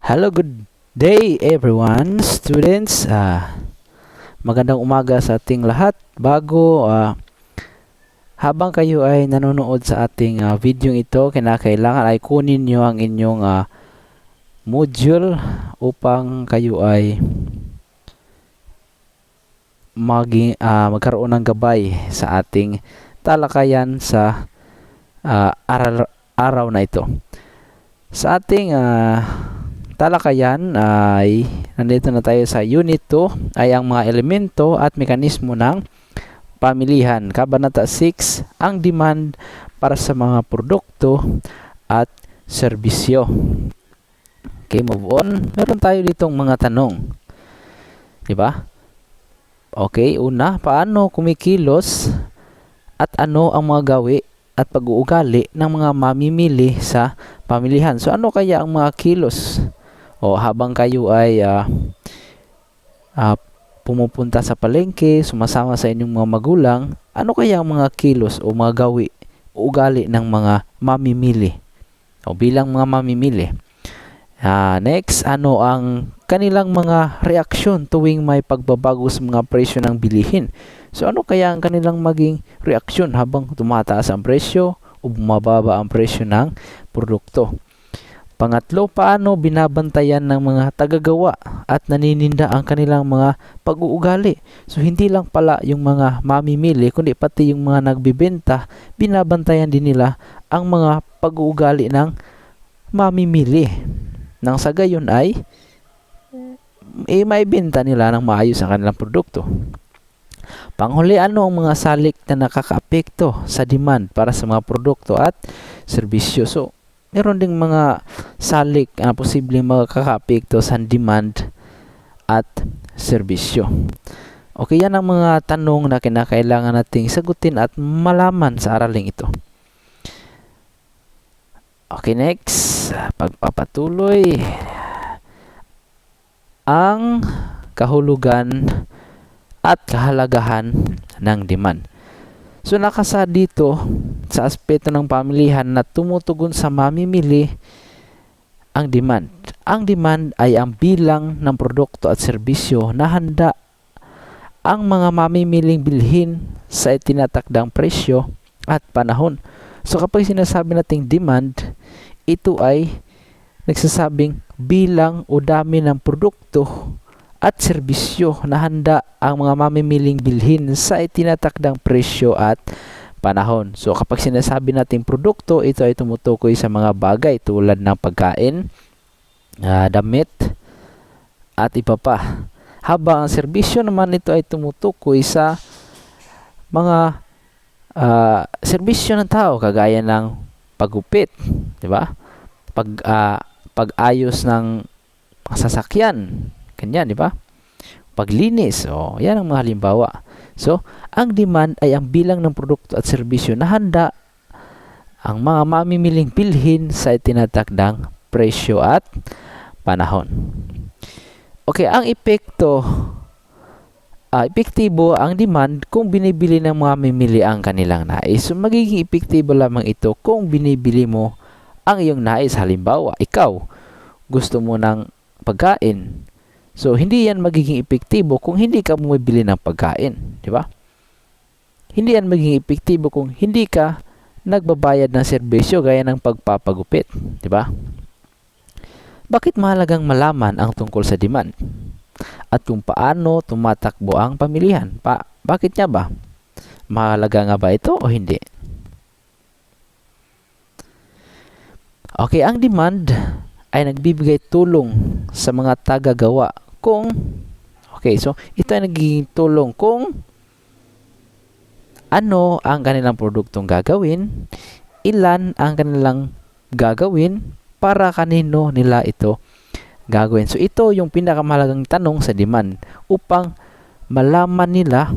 Hello, good day everyone, students. Magandang umaga sa ating lahat. Habang kayo ay nanonood sa ating video ito, kinakailangan ay kunin nyo ang inyong module upang kayo ay magkaroon ng gabay sa ating talakayan sa araw na ito. Sa ating talakayan ay nandito na tayo sa Unit 2 ay ang mga elemento at mekanismo ng pamilihan. Kabanata 6, ang demand para sa mga produkto at serbisyo. Okay, move on. Meron tayo ditong mga tanong. Diba? Okay, una, paano kumikilos at ano ang mga gawi at pag-uugali ng mga mamimili sa pamilihan? So, ano kaya ang mga kilos? O habang kayo ay pumupunta sa palengke, sumasama sa inyong mga magulang, ano kaya ang mga kilos o mga gawi o ugali ng mga mamimili o bilang mga mamimili? Next, ano ang kanilang mga reaksyon tuwing may pagbabago sa mga presyo ng bilihin? So ano kaya ang kanilang maging reaksyon habang tumataas ang presyo o bumababa ang presyo ng produkto? Pangatlo, paano binabantayan ng mga tagagawa at nanininda ang kanilang mga pag-uugali? So hindi lang pala yung mga mamimili, kundi pati yung mga nagbibenta, binabantayan din nila ang mga pag-uugali ng mamimili. Nang sa gayon ay maibenta nila ng maayos ang kanilang produkto. Panghuli, ano ang mga salik na nakakaapekto sa demand para sa mga produkto at serbisyo? So meron ding mga salik na posibleng makakaapekto sa demand at serbisyo. Okay, yan ang mga tanong na kinakailangan nating sagutin at malaman sa araling ito. Okay, next. Pagpapatuloy. Ang kahulugan at kahalagahan ng demand. So nakasa dito sa aspeto ng pamilihan na tumutugon sa mamimili ang demand. Ang demand ay ang bilang ng produkto at serbisyo na handa ang mga mamimiling bilhin sa itinatakdang presyo at panahon. So kapag sinasabi nating demand, ito ay nagsasabing bilang o dami ng produkto at serbisyo na handa ang mga mamimiling bilhin sa itinatakdang presyo at panahon. So kapag sinasabi nating produkto, ito ay tumutukoy sa mga bagay tulad ng pagkain, damit, at iba pa. Habang ang serbisyo naman, ito ay tumutukoy sa mga serbisyo ng tao kagaya ng paggupit, di ba? Pag-ayos ng sasakyan, ganyan, di ba? Paglinis, yan ang mga halimbawa. So, ang demand ay ang bilang ng produkto at serbisyo na handa ang mga mamimiling bilhin sa itinatakdang presyo at panahon. Okay, ang epektibo ang demand kung binibili ng mga mamimili ang kanilang nais. So, magiging epektibo lamang ito kung binibili mo ang iyong nais. Halimbawa, ikaw, gusto mo ng pagkain. So, hindi yan magiging epektibo kung hindi ka bumibili ng pagkain. Di ba? Hindi yan magiging epektibo kung hindi ka nagbabayad ng serbisyo gaya ng pagpapagupit. Di ba? Bakit mahalagang malaman ang tungkol sa demand? At kung paano tumatakbo ang pamilihan? Bakit nga ba? Mahalaga nga ba ito o hindi? Okay, ang demand ay nagbibigay tulong sa mga tagagawa so ito ay nagiging tulong kung ano ang kanilang produktong gagawin, ilan ang kanilang gagawin, para kanino nila ito gagawin. So ito yung pinakamahalagang tanong sa demand upang malaman nila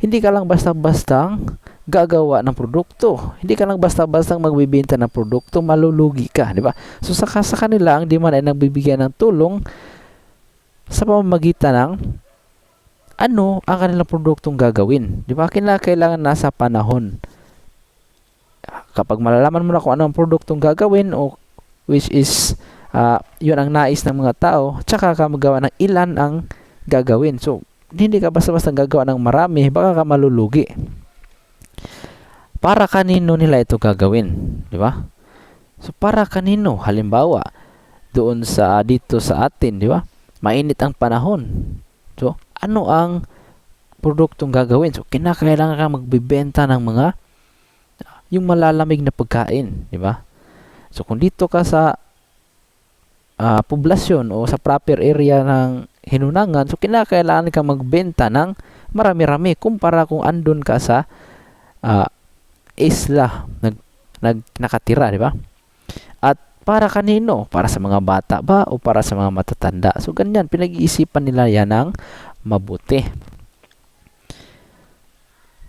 hindi ka lang basta-bastang gagawa ng produkto. Hindi ka lang basta-bastang magbibenta ng produkto, malulugi ka, di ba? So sa kanila, ang demand ay nagbibigyan ng tulong sa pamamagitan ng ano ang kanilang produktong gagawin. Di ba? Kailangan nasa panahon. Kapag malalaman mo na kung ano ang produktong gagawin o which is yun ang nais ng mga tao, tsaka ka magawa ng ilan ang gagawin. So, hindi ka basta-basta gagawa ng marami, baka ka malulugi. Para kanino nila ito gagawin, di ba? So, para kanino? Halimbawa, doon dito sa atin, di ba? Mainit ang panahon. So, ano ang produktong gagawin? So, kinakailangan ka magbibenta ng yung malalamig na pagkain, di ba? So, kung dito ka sa poblasyon o sa proper area ng Hinunangan, so kinakailangan ka magbenta ng marami-rami kumpara kung andun ka sa isla nakatira, di ba? At para kanino? Para sa mga bata ba o para sa mga matatanda? So ganyan, pinag-iisipan nila yan ng mabuti.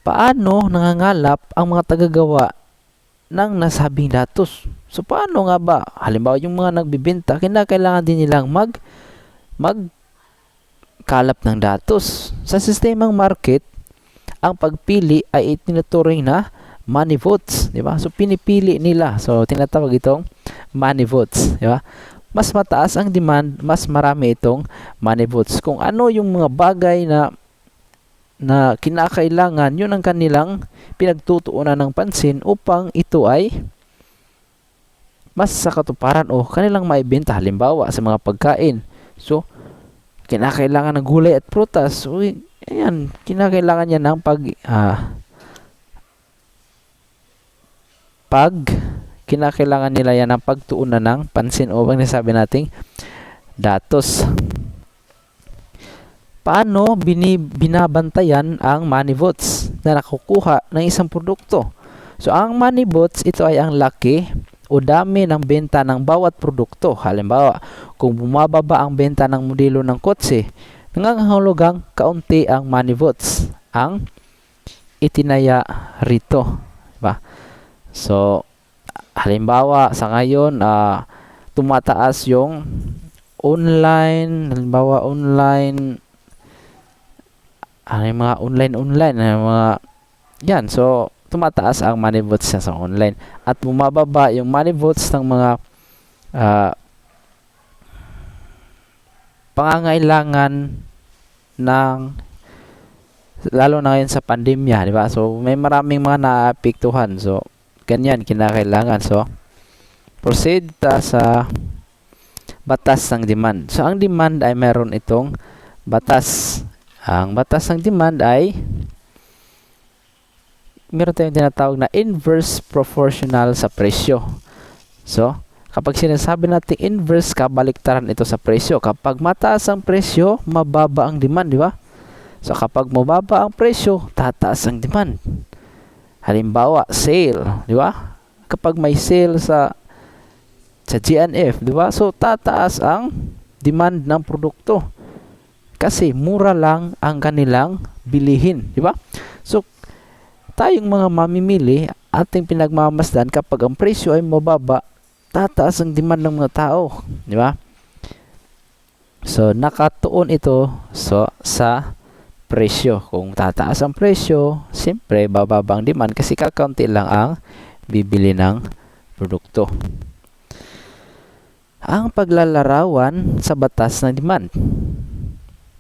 Paano nangangalap ang mga tagagawa ng nasabing datos? So paano nga ba? Halimbawa yung mga nagbibenta, kinakailangan din nilang magkalap ng datos. Sa sistemang market, ang pagpili ay itinuturing na money votes, di ba? So pinipili nila. So tinatawag itong money votes, di ba? Mas mataas ang demand, mas marami itong money votes. Kung ano yung mga bagay na kinakailangan, yun ang kanilang pinagtutuunan ng pansin upang ito ay mas sa katuparan o kanilang maibenta. Halimbawa sa mga pagkain. So, kinakailangan ng gulay at prutas. So, ayan, kinakailangan niya ng kinakailangan nila yan ng pagtuunan ng pansin o bang nasabi nating datos. Paano binabantayan ang money votes na nakukuha ng isang produkto? So, ang money votes, ito ay ang laki o dami ng benta ng bawat produkto. Halimbawa, kung bumababa ang benta ng modelo ng kotse, nangangahulugang kaunti ang money votes ang itinaya rito. Diba? So, halimbawa, sa ngayon, tumataas yung online, halimbawa online, mga online, mga yan. So, tumataas ang money votes sa online at bumababa yung money votes ng mga pangangailangan ng lalo na ngayon sa pandemya, di ba? So, may maraming mga naapektuhan. So, ganyan kinakailangan. So, proceed sa batas ng demand. So, ang demand ay meron itong batas. Ang batas ng demand ay meron tayong tinatawag na inverse proportional sa presyo. So, kapag sinasabi natin inverse, kabaliktaran ito sa presyo. Kapag mataas ang presyo, mababa ang demand, di ba? So, kapag mababa ang presyo, tataas ang demand. Halimbawa, sale, di ba? Kapag may sale sa GNF, di ba? So, tataas ang demand ng produkto. Kasi mura lang ang kanilang bilihin, di ba? So, tayong mga mamimili, ating pinagmamasdan kapag ang presyo ay mababa, tataas ang demand ng mga tao, di ba? So, nakatuon ito sa presyo. Kung tataas ang presyo, siyempre bababa ang demand kasi kakaunti lang ang bibili ng produkto. Ang paglalarawan sa batas ng demand.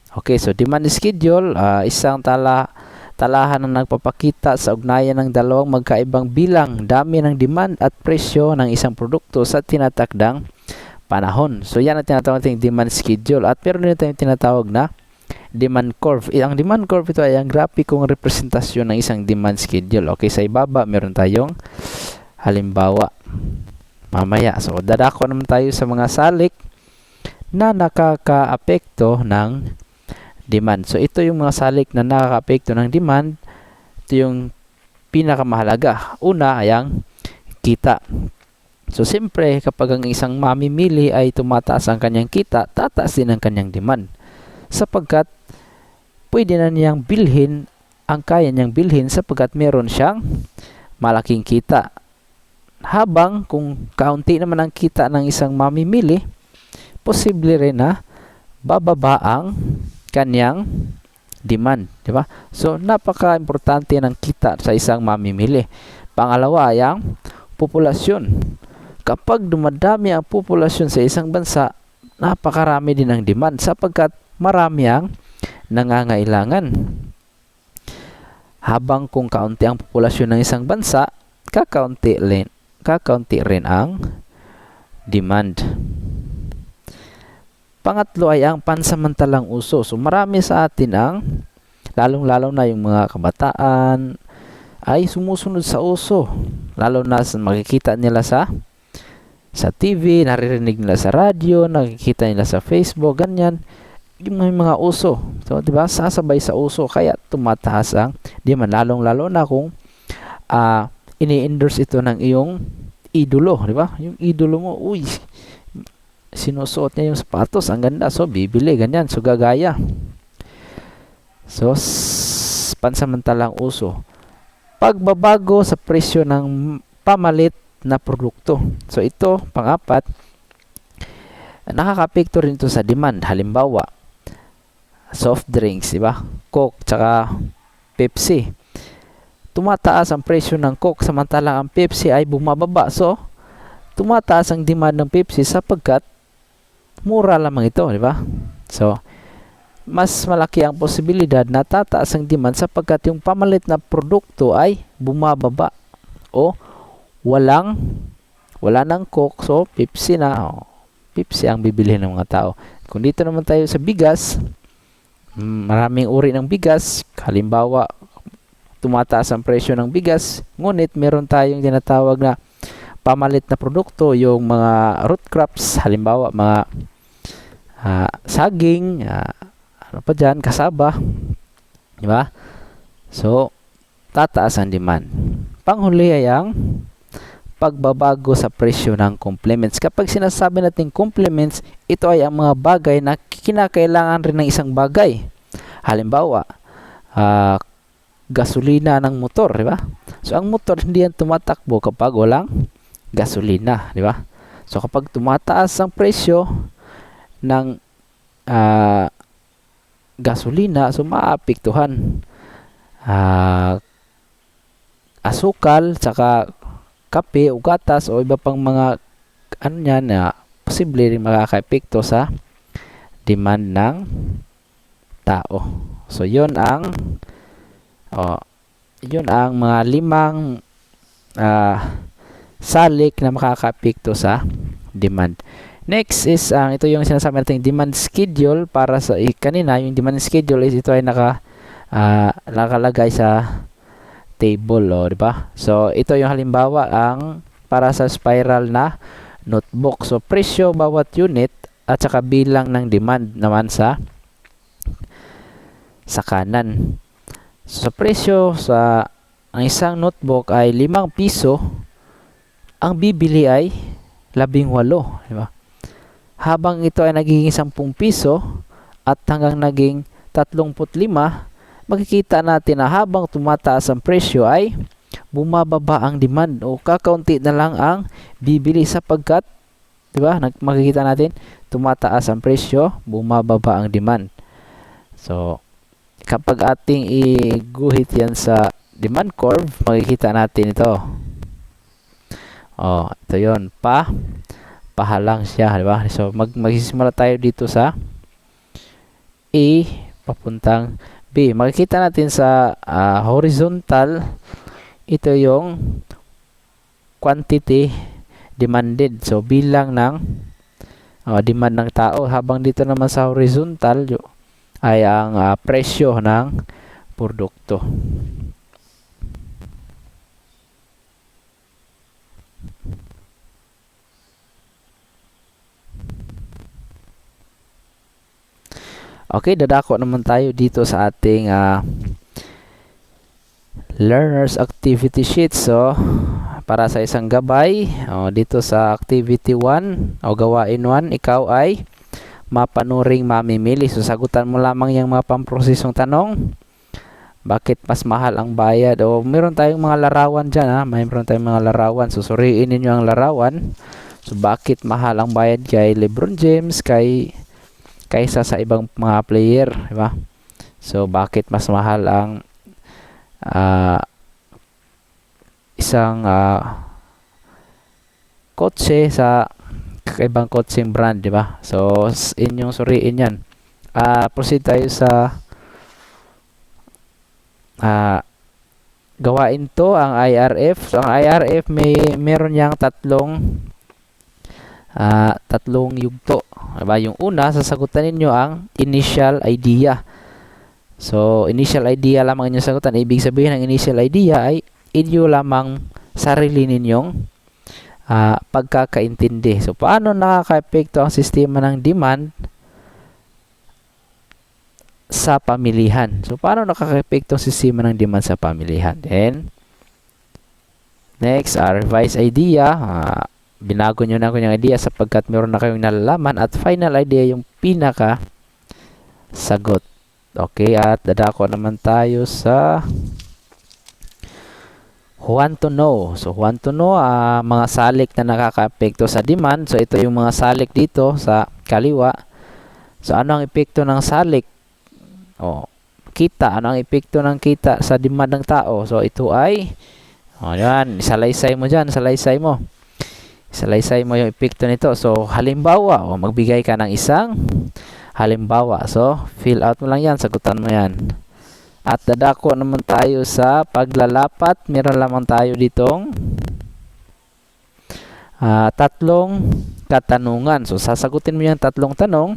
Okay, so demand schedule, isang talahan na nagpapakita sa ugnayan ng dalawang magkaibang bilang, dami ng demand at presyo ng isang produkto sa tinatakdang panahon. So yan ang tinatawag nating demand schedule at meron din tayong tinatawag na demand curve. Ang demand curve ito ay ang grafikong representasyon ng isang demand schedule. Okay, sa ibaba meron tayong halimbawa mamaya. So dadako naman tayo sa mga salik na nakakaapekto ng demand. So, ito yung mga salik na nakaka-apekto ng demand. Ito yung pinakamahalaga. Una ay ang kita. So, siyempre, kapag ang isang mamimili ay tumataas ang kanyang kita, tataas din ang kanyang demand. Sapagkat, pwede na niyang bilhin ang kaya niyang bilhin sapagkat meron siyang malaking kita. Habang, kung kaunti naman ang kita ng isang mamimili, posible rin na bababa ang kanyang demand, di ba? So, napaka-importante ng kita sa isang mamimili. Pangalawa ay ang populasyon. kapag dumadami ang populasyon sa isang bansa, napakarami din ang demand sapagkat marami ang nangangailangan. Habang kung kaunti ang populasyon ng isang bansa, kakaunti rin ang demand. Pangatlo ay ang pansamantalang uso. So marami sa atin ang, lalong-lalo na yung mga kabataan, ay sumusunod sa uso. Lalo na makikita nila sa TV, naririnig nila sa radyo, nakikita nila sa Facebook, ganyan. Yung may mga uso. So, di ba? Sasabay sa uso, kaya tumataas ang demand. Lalong-lalo na kung ini-endorse ito ng iyong idolo, di ba? Yung idolo mo, uy, sinusuot niya yung sapatos, ang ganda. So, bibili, ganyan. So, gagaya. So, pansamantalang uso. Pagbabago sa presyo ng pamalit na produkto. So ito, pang-apat, nakakapekto rin ito sa demand. Halimbawa, soft drinks, di ba? Coke tsaka Pepsi. Tumataas ang presyo ng Coke samantalang ang Pepsi ay bumababa. So, tumataas ang demand ng Pepsi sapagkat mura lamang ito, di ba? So, mas malaki ang posibilidad na tataas ang demand sapagkat yung pamalit na produkto ay bumababa o wala nang Coke, so Pepsi na. Pepsi ang bibili ng mga tao. Kung dito naman tayo sa bigas, maraming uri ng bigas. Halimbawa, tumataas ang presyo ng bigas, ngunit meron tayong tinatawag na pamalit na produkto, yung mga root crops, halimbawa mga saging, ano pa dyan, kasaba, di ba? So, tataas ang demand. Panghuli ay ang pagbabago sa presyo ng complements. Kapag sinasabi natin complements, ito ay ang mga bagay na kinakailangan rin ng isang bagay. Halimbawa, gasolina ng motor, di ba? So, ang motor hindi yan tumatakbo kapag walang gasolina, di ba? So, kapag tumataas ang presyo ng gasolina, so maapektuhan asukal, saka kape o gatas o iba pang mga ano yan na posible rin makaka-epekto sa demand ng tao. So yun ang mga 5 salik na makaka-epekto sa demand. Next is ito yung sinasabi nating demand schedule. Para sa kanina, yung demand schedule is ito ay nakalagay sa table, di ba? So ito yung halimbawa ang para sa spiral na notebook. So presyo bawat unit at saka bilang ng demand naman sa kanan. So presyo sa ang isang notebook ay 5 piso, ang bibili ay 18, di ba? Habang ito ay nagiging 10 piso at hanggang naging 35, makikita natin na habang tumataas ang presyo ay bumababa ang demand o kakaunti na lang ang bibili sapagkat, di ba? Makikita natin tumataas ang presyo, bumababa ang demand. So, kapag ating iguhit yan sa demand curve, makikita natin ito. Ito yon, pahalang siya, di ba? So, magsisimula tayo dito sa A papuntang B. Makikita natin sa horizontal, ito yung quantity demanded. So, bilang ng demand ng tao. Habang dito naman sa horizontal ay ang presyo ng produkto. Okay, dadako naman tayo dito sa ating learner's activity sheet. So, para sa isang gabay, dito sa activity 1 o gawain 1, ikaw ay mapanuring mamimili. So, sagutan mo lamang yung mga pamprosesong tanong. Bakit mas mahal ang bayad? O meron tayong mga larawan dyan, mayroon tayong mga larawan. So, suriin ninyo ang larawan. So, bakit mahal ang bayad kay LeBron James, kaysa sa ibang mga player, di ba? So, bakit mas mahal ang isang kotse sa kakaibang kotseng brand, di ba? So, inyong suriin yan. Proceed tayo sa gawain to, ang IRF. So, ang IRF meron yang tatlong yugto. Diba? Yung una, sasagutan ninyo ang initial idea. So, initial idea lamang inyong sagutan. Ibig sabihin ng initial idea ay inyo lamang sarili ninyong pagkakaintindi. So, paano nakaka-epekto ang sistema ng demand sa pamilihan? So, paano nakaka-epekto ang sistema ng demand sa pamilihan? Then, next, revised idea. Binago nyo na kanyang idea sapagkat meron na kayong nalalaman. At final idea, yung pinaka sagot. Okay, at dadako naman tayo sa want to know. So, want to know, mga salik na nakaka-epekto sa demand. So, ito yung mga salik dito sa kaliwa. So, ano ang epekto ng salik? Kita. Ano ang epekto ng kita sa demand ng tao? So, ito ay, yan, isalaysay mo dyan, salaysay mo. Isalaysay mo yung epekto nito. So, halimbawa, magbigay ka ng isang halimbawa. So, fill out mo lang yan, sagutan mo yan. At dadako naman tayo sa paglalapat. Meron lamang tayo ditong tatlong katanungan. So, sasagutin mo yung tatlong tanong.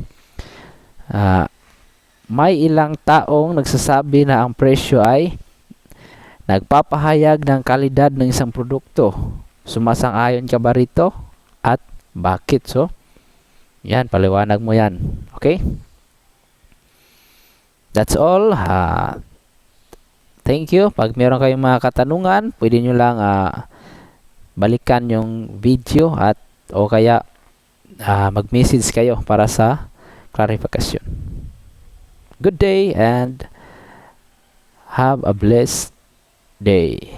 May ilang taong nagsasabi na ang presyo ay nagpapahayag ng kalidad ng isang produkto. Sumasang-ayon ka ba rito? At bakit? So, yan, paliwanag mo yan. Okay? That's all. Thank you. Pag meron kayong mga katanungan, pwede nyo lang balikan yung video at o kaya mag-message kayo para sa clarification. Good day and have a blessed day.